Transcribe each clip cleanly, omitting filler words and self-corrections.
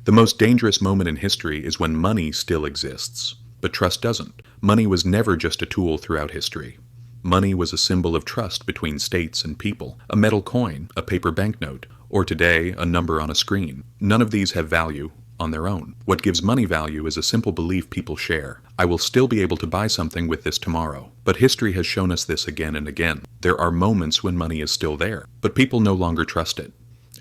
The most dangerous moment in history is when money still exists, but trust doesn't. Money was never just a tool throughout history. Money was a symbol of trust between states and people, a metal coin, a paper banknote, or today, a number on a screen. None of these have value on their own. What gives money value is a simple belief people share. I will still be able to buy something with this tomorrow. But history has shown us this again and again. There are moments when money is still there, but people no longer trust it.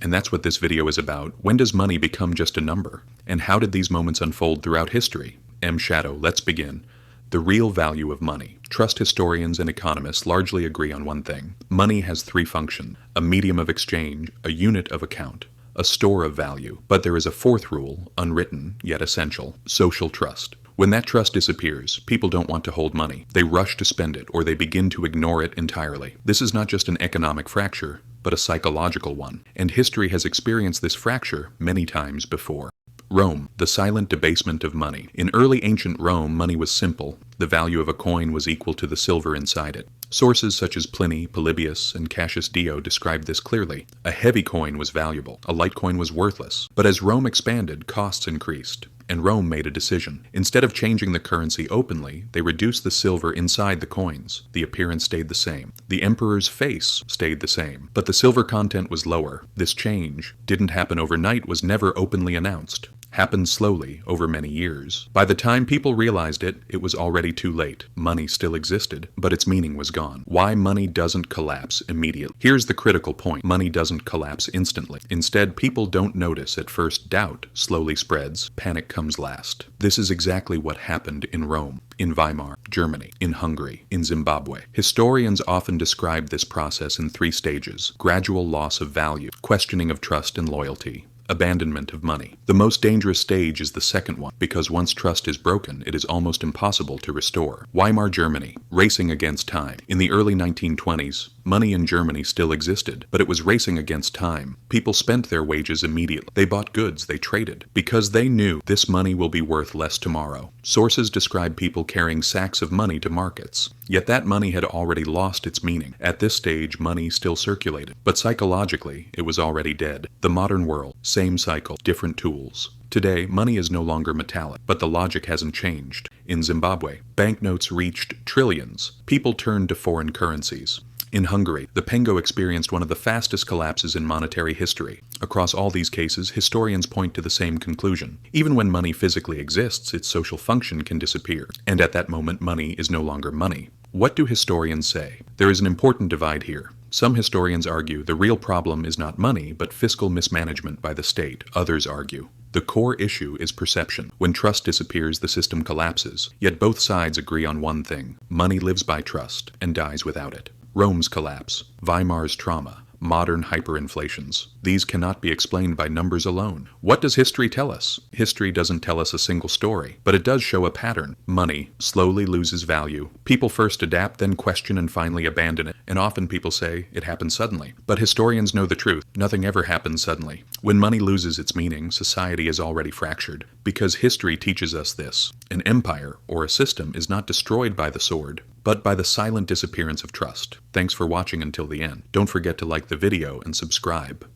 And that's what this video is about. When does money become just a number? And how did these moments unfold throughout history? Shadow, let's begin. The real value of money. Trust historians and economists largely agree on one thing. Money has three functions: a medium of exchange, a unit of account, a store of value. But there is a fourth rule, unwritten, yet essential: social trust. When that trust disappears, people don't want to hold money. They rush to spend it, or they begin to ignore it entirely. This is not just an economic fracture, but a psychological one, and history has experienced this fracture many times before. Rome, the silent debasement of money. In early ancient Rome, money was simple. The value of a coin was equal to the silver inside it. Sources such as Pliny, Polybius, and Cassius Dio described this clearly. A heavy coin was valuable, a light coin was worthless. But as Rome expanded, costs increased, and Rome made a decision. Instead of changing the currency openly, they reduced the silver inside the coins. The appearance stayed the same. The emperor's face stayed the same, but the silver content was lower. This change didn't happen overnight, was never openly announced. Happened slowly over many years. By the time people realized it, it was already too late. Money still existed, but its meaning was gone. Why money doesn't collapse immediately. Here's the critical point. Money doesn't collapse instantly. Instead, people don't notice at first. Doubt slowly spreads. Panic comes last. This is exactly what happened in Rome, in Weimar, Germany, in Hungary, in Zimbabwe. Historians often describe this process in three stages: gradual loss of value, questioning of trust and loyalty, abandonment of money. The most dangerous stage is the second one, because once trust is broken, it is almost impossible to restore. Weimar Germany, racing against time. In the early 1920s, money in Germany still existed, but it was racing against time. People spent their wages immediately. They bought goods, they traded, because they knew this money will be worth less tomorrow. Sources describe people carrying sacks of money to markets. Yet that money had already lost its meaning. At this stage, money still circulated, but psychologically, it was already dead. The modern world, same cycle, different tools. Today, money is no longer metallic, but the logic hasn't changed. In Zimbabwe, banknotes reached trillions. People turned to foreign currencies. In Hungary, the pengo experienced one of the fastest collapses in monetary history. Across all these cases, historians point to the same conclusion. Even when money physically exists, its social function can disappear. And at that moment, money is no longer money. What do historians say? There is an important divide here. Some historians argue the real problem is not money, but fiscal mismanagement by the state. Others argue the core issue is perception. When trust disappears, the system collapses. Yet both sides agree on one thing: money lives by trust and dies without it. Rome's collapse, Weimar's trauma, modern hyperinflations. These cannot be explained by numbers alone. What does history tell us? History doesn't tell us a single story, but it does show a pattern. Money slowly loses value. People first adapt, then question, and finally abandon it. And often people say it happens suddenly. But historians know the truth. Nothing ever happens suddenly. When money loses its meaning, society is already fractured. Because history teaches us this: an empire or a system is not destroyed by the sword, but by the silent disappearance of trust. Thanks for watching until the end. Don't forget to like the video and subscribe.